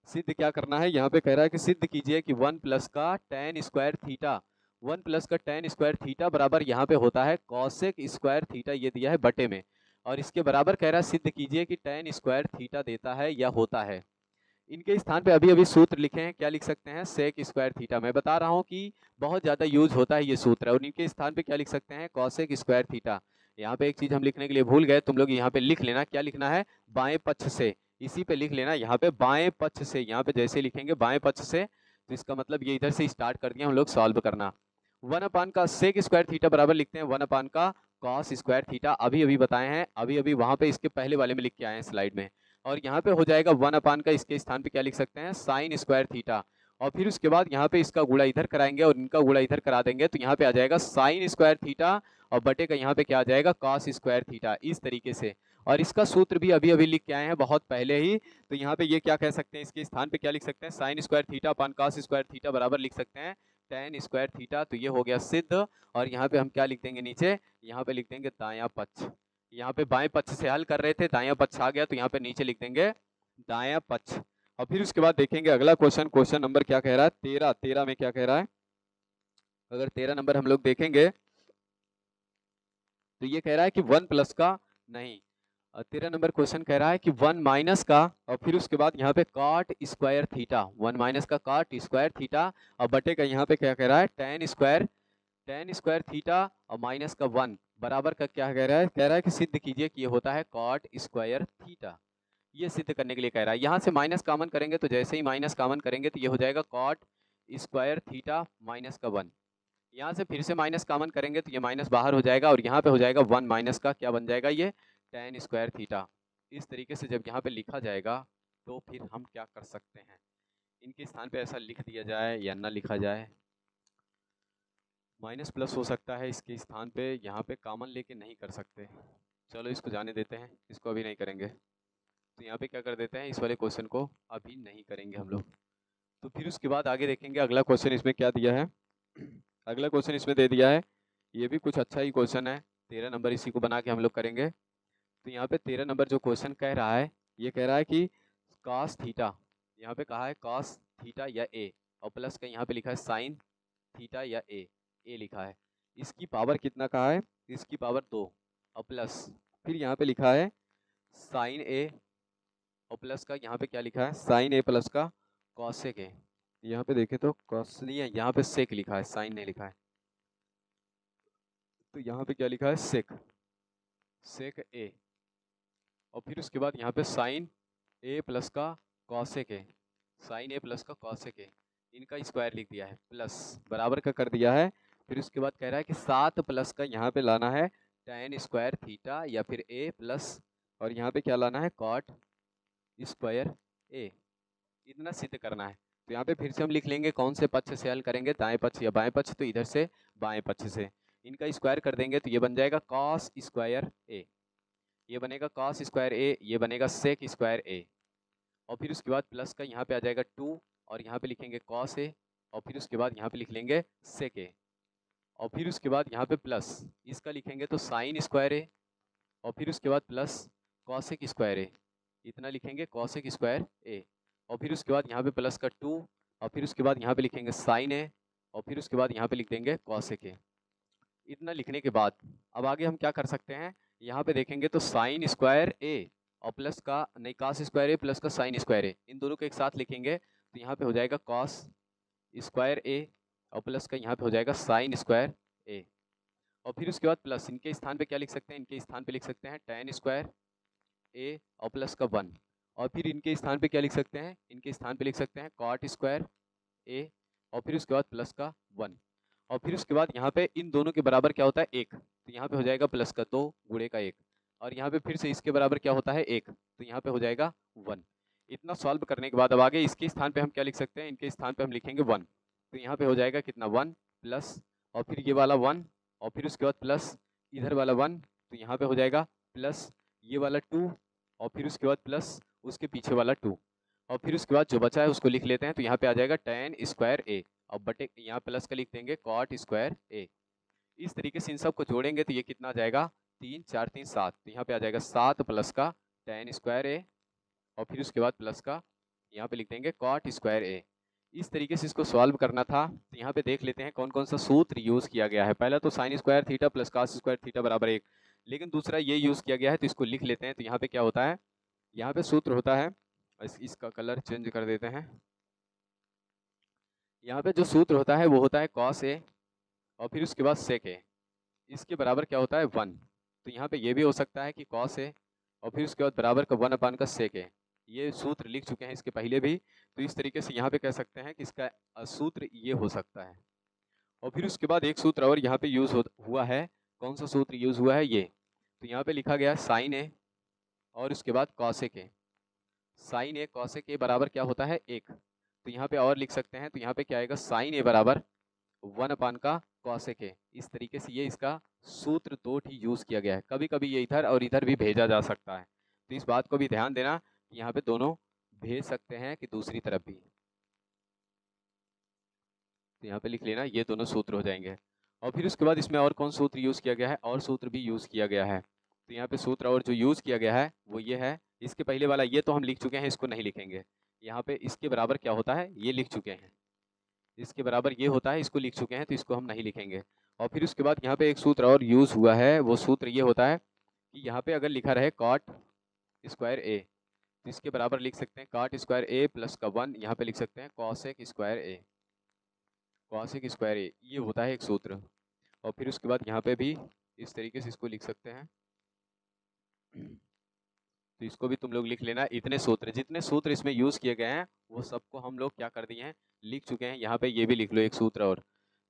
सिद्ध क्या करना है, यहाँ पे कह रहा है कि सिद्ध कीजिए कि 1 प्लस का टेन स्क्वायर थीटा, 1 प्लस का टेन स्क्वायर थीटा बराबर यहाँ पे होता है कॉसेक स्क्वायर थीटा, ये दिया है बटे में, और इसके बराबर कह रहा है सिद्ध कीजिए कि टेन स्क्वायर थीटा देता है या होता है। इनके स्थान पे अभी अभी सूत्र लिखे हैं, क्या लिख सकते हैं, सेक स्क्वायर थीटा। मैं बता रहा हूँ कि बहुत ज्यादा यूज होता है ये सूत्र, और इनके स्थान पे क्या लिख सकते हैं, कॉसेक स्क्वायर थीटा। यहाँ पे एक चीज हम लिखने के लिए भूल गए, तुम लोग यहाँ पे लिख लेना, क्या लिखना है, बाएं पक्ष से, इसी पे लिख लेना, यहाँ पे बाएं पक्ष से। यहाँ पे जैसे लिखेंगे बाएं पक्ष से तो इसका मतलब ये इधर से स्टार्ट कर दिया हम लोग सॉल्व करना। 1 अपान का सेक स्क्वायर थीटा बराबर लिखते हैं 1 अपान का कॉस स्क्वायर थीटा, अभी अभी बताए हैं, अभी अभी वहां पे इसके पहले वाले में लिख के आए हैं स्लाइड में। और यहाँ पे हो जाएगा 1 अपान का, इसके स्थान पे क्या लिख सकते हैं, साइन स्क्वायर थीटा। और फिर उसके बाद यहाँ पे इसका गुणा इधर कराएंगे और इनका गुणा इधर करा देंगे तो यहाँ पे आ जाएगा साइन स्क्वायर थीटा और बटे का यहाँ पे क्या आ जाएगा, कॉस स्क्वायर थीटा, इस तरीके से। और इसका सूत्र भी अभी अभी लिख के आए हैं बहुत पहले ही। तो यहाँ पे ये क्या कह सकते हैं, इसके स्थान पे क्या लिख सकते हैं, sine square theta upon cos square theta बराबर लिख सकते हैं टेन स्क्वायर थीटा। तो ये हो गया सिद्ध। और यहाँ पे हम क्या लिख देंगे नीचे, यहाँ पे लिख देंगे दायां पक्ष। यहाँ पे बाएं पक्ष से हल कर रहे थे, दायां पक्ष आ गया तो यहाँ पे नीचे लिख देंगे दायां पक्ष। और फिर उसके बाद देखेंगे अगला क्वेश्चन, क्वेश्चन नंबर क्या कह रहा है, 13। 13 में क्या कह रहा है, अगर 13 नंबर हम लोग देखेंगे तो ये कह रहा है कि 1 प्लस का नहीं, 13 नंबर क्वेश्चन कह रहा है कि 1 माइनस का, और फिर उसके बाद यहाँ पे कॉट स्क्वायर थीटा, 1 माइनस का कॉट स्क्वायर थीटा और बटे का यहाँ पे क्या कह रहा है, टेन स्क्वायर थीटा और माइनस का 1 बराबर का क्या कह रहा है कि सिद्ध कीजिए कि ये होता है कॉट स्क्वायर थीटा। ये सिद्ध करने के लिए कह रहा है। यहाँ से माइनस कॉमन करेंगे तो जैसे ही माइनस कॉमन करेंगे तो ये हो जाएगा कॉट स्क्वायर थीटा माइनस का 1। यहाँ से फिर से माइनस कॉमन करेंगे तो ये माइनस बाहर हो जाएगा और यहाँ पे हो जाएगा 1 माइनस का क्या बन जाएगा, ये टेन स्क्वायर थीटा। इस तरीके से जब यहाँ पे लिखा जाएगा तो फिर हम क्या कर सकते हैं, इनके स्थान पे ऐसा लिख दिया जाए या ना लिखा जाए, माइनस प्लस हो सकता है इसके स्थान पे, यहाँ पे कॉमन लेके नहीं कर सकते, चलो इसको जाने देते हैं, इसको अभी नहीं करेंगे। तो यहाँ पे क्या कर देते हैं, इस वाले क्वेश्चन को अभी नहीं करेंगे हम लोग। तो फिर उसके बाद आगे देखेंगे अगला क्वेश्चन इसमें क्या दिया है। अगला क्वेश्चन इसमें दे दिया है, ये भी कुछ अच्छा ही क्वेश्चन है, 13 नंबर इसी को बना के हम लोग करेंगे। तो यहाँ पे 13 नंबर जो क्वेश्चन कह रहा है, ये कह रहा है कि कॉस थीटा, यहाँ पे कहा है कॉस थीटा या ए, और प्लस का यहाँ पे लिखा है साइन थीटा या ए लिखा है। इसकी पावर कितना कहा है, इसकी पावर 2 और प्लस, फिर यहाँ पे लिखा है साइन ए और प्लस का यहाँ पे क्या लिखा है, साइन ए प्लस का कॉसेक ए। यहाँ पे देखे तो कॉस नहीं है, यहाँ पे सेक लिखा है, साइन नहीं लिखा है। तो यहाँ पे क्या लिखा है, सेक ए, और फिर उसके बाद यहाँ पे साइन ए प्लस का cosec A, sine A plus का कॉसेक ए, इनका स्क्वायर लिख दिया है, प्लस बराबर का कर दिया है। फिर उसके बाद कह रहा है कि 7 प्लस का यहाँ पे लाना है टेन स्क्वायर थीटा या फिर ए प्लस, और यहाँ पे क्या लाना है, कॉट स्क्वायर ए, इतना सिद्ध करना है। तो यहाँ पे फिर से हम लिख लेंगे कौन से पक्ष से हल करेंगे, दाएं पक्ष या बाएं पक्ष, तो इधर से बाएं पक्ष से इनका स्क्वायर कर देंगे तो ये बन जाएगा कॉस स्क्वायर ए, ये बनेगा कॉस स्क्वायर ए, ये बनेगा सेक स्क्वायर ए, और फिर उसके बाद प्लस का यहाँ पे आ जाएगा 2 और यहाँ पे लिखेंगे कॉस ए, और फिर उसके बाद यहाँ पे लिख लेंगे सेक ए, और फिर उसके बाद यहाँ पे प्लस इसका लिखेंगे तो साइन स्क्वायर ए, और फिर उसके बाद प्लस कॉसेक स्क्वायर ए, इतना लिखेंगे कॉसेक स्क्वायर ए, और फिर उसके बाद यहाँ पे प्लस का 2 और फिर उसके बाद यहाँ पे लिखेंगे साइन ए, और फिर उसके बाद यहाँ पे लिख देंगे कॉसेक ए। इतना लिखने के बाद अब आगे हम क्या कर सकते हैं, यहाँ पे देखेंगे तो साइन स्क्वायर ए और प्लस का नहीं कॉस स्क्वायर ए प्लस का साइन स्क्वायर ए, इन दोनों को एक साथ लिखेंगे तो यहाँ पे हो जाएगा कॉस स्क्वायर ए और प्लस का यहाँ पे हो जाएगा साइन स्क्वायर ए। और फिर उसके बाद प्लस इनके स्थान पे क्या लिख सकते हैं, इनके स्थान पे लिख सकते हैं tan स्क्वायर ए और प्लस का 1। और फिर इनके स्थान पे क्या लिख सकते हैं, इनके स्थान पे लिख सकते हैं cot स्क्वायर ए और फिर उसके बाद प्लस का 1। और फिर उसके बाद यहाँ पे इन दोनों के बराबर क्या होता है 1, तो यहाँ पे हो जाएगा प्लस का 2 गुणे का 1। और यहाँ पे फिर से इसके बराबर क्या होता है 1, तो यहाँ पे हो जाएगा 1। इतना सॉल्व करने के बाद अब आगे इसके स्थान पे हम क्या लिख सकते हैं, इनके स्थान पे हम लिखेंगे 1, तो यहाँ पे हो जाएगा कितना 1 प्लस और फिर ये वाला 1 और फिर उसके बाद प्लस इधर वाला 1, तो यहाँ पे हो जाएगा प्लस ये वाला 2 और फिर उसके बाद प्लस उसके पीछे वाला 2 और फिर उसके बाद जो बचा है उसको लिख लेते हैं, तो यहाँ पे आ जाएगा tan स्क्वायर ए और बटे यहाँ प्लस का लिख देंगे cot स्क्वायर ए। इस तरीके से इन सब को जोड़ेंगे तो ये कितना आ जाएगा 3 4 3 7, तो यहाँ पे आ जाएगा 7 प्लस का tan स्क्वायर ए और फिर उसके बाद प्लस का यहाँ पे लिख देंगे cot स्क्वायर ए। इस तरीके से इसको सॉल्व करना था, तो यहाँ पे देख लेते हैं कौन कौन सा सूत्र यूज़ किया गया है। पहला तो sine square theta plus cos square theta बराबर 1, लेकिन दूसरा ये यूज़ किया गया है तो इसको लिख लेते हैं। तो यहाँ पे क्या होता है, यहाँ पे सूत्र होता है, इसका कलर चेंज कर देते हैं। यहाँ पे जो सूत्र होता है वो होता है cos ए और फिर उसके बाद sec ए, इसके बराबर क्या होता है 1। तो यहाँ पे ये भी हो सकता है कि cos ए और फिर उसके बाद बराबर का 1 अपान का sec ए, ये सूत्र लिख चुके हैं इसके पहले भी। तो इस तरीके से यहाँ पे कह सकते हैं कि इसका सूत्र ये हो सकता है। और फिर उसके बाद एक सूत्र और यहाँ पे यूज़ हुआ है, कौन सा सूत्र यूज़ हुआ है ये, तो यहाँ पे लिखा गया है साइन ए और उसके बाद cosec A. Sine A cosec A बराबर क्या होता है 1, तो यहाँ पे और लिख सकते हैं, तो यहाँ पे क्या आएगा साइन ए बराबर 1 अपान का कॉसेक ए। इस तरीके से ये इसका सूत्र 2 ही यूज़ किया गया है। कभी कभी ये इधर और इधर भी भेजा जा सकता है, तो इस बात को भी ध्यान देना कि यहाँ पे दोनों भेज सकते हैं कि दूसरी तरफ भी, तो यहाँ पे लिख लेना ये दोनों सूत्र हो जाएंगे। और फिर उसके बाद इसमें और कौन सूत्र यूज़ किया गया है, और सूत्र भी यूज़ किया गया है। तो यहाँ पे सूत्र और जो यूज़ किया गया है वो ये है, इसके पहले वाला ये तो हम लिख चुके हैं, इसको नहीं लिखेंगे। यहाँ पे इसके बराबर क्या होता है ये लिख चुके हैं, इसके बराबर ये होता है इसको लिख चुके हैं, तो इसको हम नहीं लिखेंगे। और फिर उसके बाद यहाँ पे एक सूत्र और यूज़ हुआ है, वो सूत्र ये होता है कि यहाँ पे अगर लिखा रहे cot स्क्वायर ए, तो इसके बराबर लिख सकते हैं cot स्क्वायर ए प्लस का 1, यहाँ पे लिख सकते हैं cosec स्क्वायर ए। cosec स्क्वायर ए ये होता है एक सूत्र। और फिर उसके बाद यहाँ पे भी इस तरीके से इसको लिख सकते हैं, तो इसको भी तुम लोग लिख लेना। इतने सूत्र, जितने सूत्र इसमें यूज़ किए गए हैं वो सबको हम लोग क्या कर दिए हैं, लिख चुके हैं। यहाँ पे ये भी लिख लो एक सूत्र और,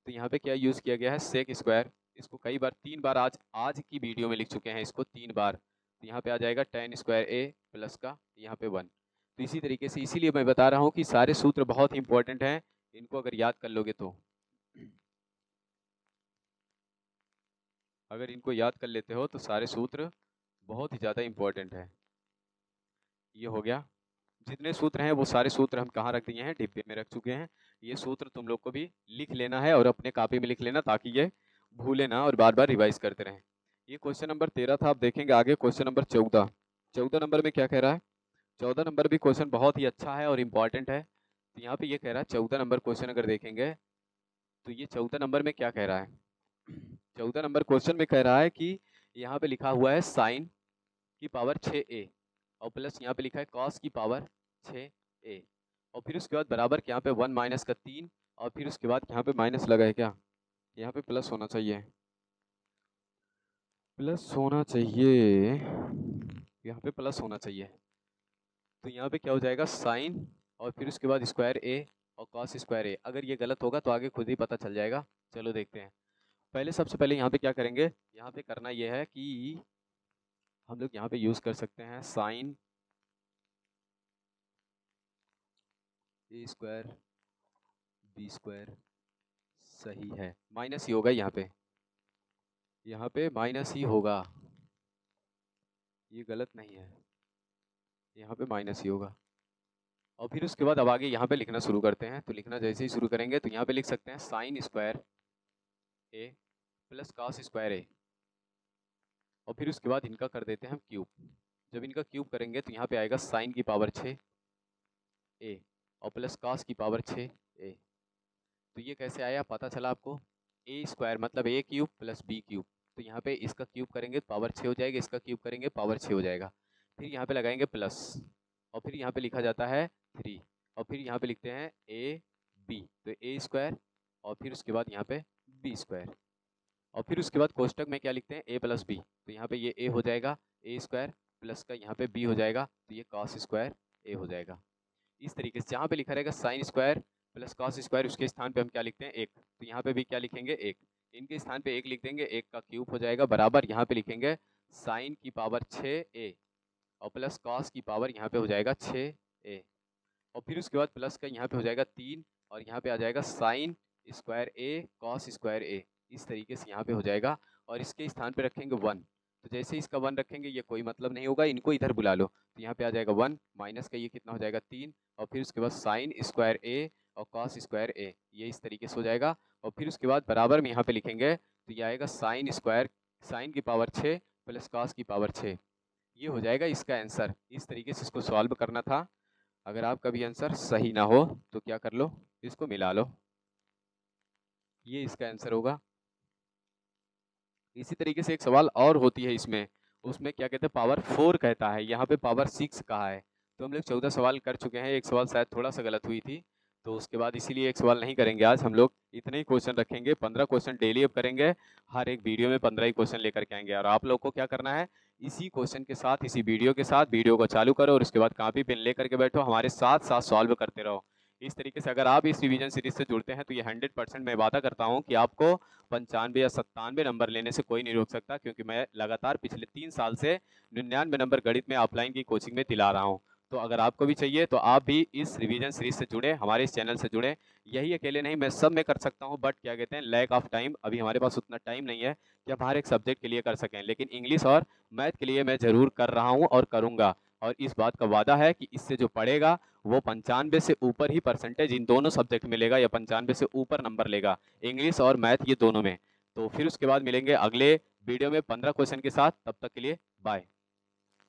तो यहाँ पे क्या यूज़ किया गया है सेक स्क्वायर, इसको कई बार 3 बार आज की वीडियो में लिख चुके हैं इसको 3 बार। तो यहाँ पे आ जाएगा tan स्क्वायर ए प्लस का यहाँ पे 1। तो इसी तरीके से, इसीलिए मैं बता रहा हूँ कि सारे सूत्र बहुत ही इंपॉर्टेंट हैं, इनको अगर याद कर लोगे तो, अगर इनको याद कर लेते हो तो सारे सूत्र बहुत ही ज़्यादा इम्पोर्टेंट है। ये हो गया, जितने सूत्र हैं वो सारे सूत्र हम कहाँ रख दिए हैं, डिब्बे में रख चुके हैं। ये सूत्र तुम लोग को भी लिख लेना है और अपने कॉपी में लिख लेना, ताकि ये भूले ना और बार बार रिवाइज करते रहें। ये क्वेश्चन नंबर 13 था। आप देखेंगे आगे क्वेश्चन नंबर 14। 14 नंबर में क्या कह रहा है, 14 नंबर भी क्वेश्चन बहुत ही अच्छा है और इम्पॉर्टेंट है। तो यहाँ पे ये कह रहा है 14 नंबर क्वेश्चन अगर देखेंगे तो ये 14 नंबर में क्या कह रहा है, 14 नंबर क्वेश्चन में कह रहा है कि यहाँ पे लिखा हुआ है साइन की पावर 6a और प्लस यहाँ पे लिखा है कॉस की पावर 6a और फिर उसके बाद बराबर यहाँ पे 1 माइनस का 3 और फिर उसके बाद यहाँ पे माइनस लगा है, क्या यहाँ पे प्लस होना चाहिए, प्लस होना चाहिए, यहाँ पे प्लस होना चाहिए। तो यहाँ पे क्या हो जाएगा साइन और फिर उसके बाद स्क्वायर ए और कॉस स्क्वायर ए। अगर ये गलत होगा तो आगे खुद ही पता चल जाएगा। चलो देखते हैं। पहले सबसे पहले यहाँ पे क्या करेंगे, यहाँ पे करना ये है कि हम लोग यहाँ पे यूज़ कर सकते हैं साइन ए स्क्वायर बी स्क्वायर, सही है, माइनस ही होगा यहाँ पे माइनस ही होगा, ये गलत नहीं है, यहाँ पे माइनस ही होगा। और फिर उसके बाद अब आगे यहाँ पे लिखना शुरू करते हैं। तो लिखना जैसे ही शुरू करेंगे तो यहाँ पे लिख सकते हैं साइन स्क्वायर ए प्लस कॉस स्क्वायर ए और फिर उसके बाद इनका कर देते हैं हम क्यूब। जब इनका क्यूब करेंगे तो यहाँ पे आएगा साइन की पावर 6 ए और प्लस कॉस की पावर 6 ए। तो ये कैसे आया पता चला आपको, ए स्क्वायर मतलब ए क्यूब प्लस बी क्यूब। तो यहाँ पे इसका क्यूब करेंगे पावर 6 हो जाएगा, इसका क्यूब करेंगे पावर 6 हो जाएगा। फिर यहाँ पे लगाएंगे प्लस, और फिर यहाँ पे लिखा जाता है 3, और फिर यहाँ पे लिखते हैं ए बी, तो ए स्क्वायर, और फिर उसके बाद यहाँ पे बी स्क्वायर, और फिर उसके बाद कोष्टक में क्या लिखते हैं ए प्लस बी, तो यहाँ पे ये ए हो जाएगा ए स्क्वायर, प्लस का यहाँ पे बी हो जाएगा, तो ये कॉस स्क्वायर ए हो जाएगा। इस तरीके से जहाँ पे लिखा रहेगा sine square plus cos square, उसके स्थान पे हम क्या लिखते हैं एक, तो यहाँ पे भी क्या लिखेंगे एक, इनके स्थान पे एक लिख देंगे, एक का क्यूब हो जाएगा बराबर, यहाँ पे लिखेंगे साइन की पावर 6a और प्लस कॉस की पावर यहाँ पे हो जाएगा 6a, और फिर उसके बाद प्लस का यहाँ पे हो जाएगा 3, और यहाँ पे आ जाएगा साइन स्क्वायर ए कॉस स्क्वायर ए, इस तरीके से यहाँ पे हो जाएगा, और इसके स्थान पे रखेंगे 1, तो जैसे इसका 1 रखेंगे ये कोई मतलब नहीं होगा, इनको इधर बुला लो, तो यहाँ पे आ जाएगा 1 माइनस का ये कितना हो जाएगा 3, और फिर उसके बाद साइन स्क्वायर ए और कॉस स्क्वायर ए, ये इस तरीके से हो जाएगा, और फिर उसके बाद बराबर में यहाँ पे लिखेंगे, तो ये आएगा साइन स्क्वायर साइन की पावर 6 प्लस कॉस की पावर 6, ये हो जाएगा इसका आंसर। इस तरीके से इसको सॉल्व करना था। अगर आपका भी आंसर सही ना हो तो क्या कर लो, इसको मिला लो, ये इसका आंसर होगा। इसी तरीके से एक सवाल और होती है इसमें, उसमें क्या कहते हैं पावर 4 कहता है, यहाँ पे पावर 6 कहा है, तो हम लोग 14 सवाल कर चुके हैं, एक सवाल शायद थोड़ा सा गलत हुई थी, तो उसके बाद इसीलिए एक सवाल नहीं करेंगे आज हम लोग, इतने ही क्वेश्चन रखेंगे, 15 क्वेश्चन डेली अब करेंगे, हर एक वीडियो में 15 ही क्वेश्चन लेकर के आएंगे, और आप लोग को क्या करना है, इसी क्वेश्चन के साथ इसी वीडियो के साथ वीडियो को चालू करो और उसके बाद कॉपी पेन लेकर के बैठो, हमारे साथ साथ सॉल्व करते रहो। इस तरीके से अगर आप इस रिवीजन सीरीज से जुड़ते हैं तो ये 100% मैं वादा करता हूँ कि आपको 95 या 97 नंबर लेने से कोई नहीं रोक सकता, क्योंकि मैं लगातार पिछले 3 साल से 99 नंबर गणित में ऑफलाइन की कोचिंग में दिला रहा हूँ। तो अगर आपको भी चाहिए तो आप भी इस रिवीजन सीरीज से जुड़े, हमारे इस चैनल से जुड़े, यही अकेले नहीं मैं सब में कर सकता हूँ, बट क्या कहते हैं लैक ऑफ टाइम, अभी हमारे पास उतना टाइम नहीं है कि हम हर एक सब्जेक्ट के लिए कर सकें, लेकिन इंग्लिश और मैथ के लिए मैं ज़रूर कर रहा हूँ और करूँगा, और इस बात का वादा है कि इससे जो पढ़ेगा वो 95 से ऊपर ही परसेंटेज इन दोनों सब्जेक्ट में लेगा, या 95 से ऊपर नंबर लेगा इंग्लिश और मैथ ये दोनों में। तो फिर उसके बाद मिलेंगे अगले वीडियो में 15 क्वेश्चन के साथ, तब तक के लिए बाय।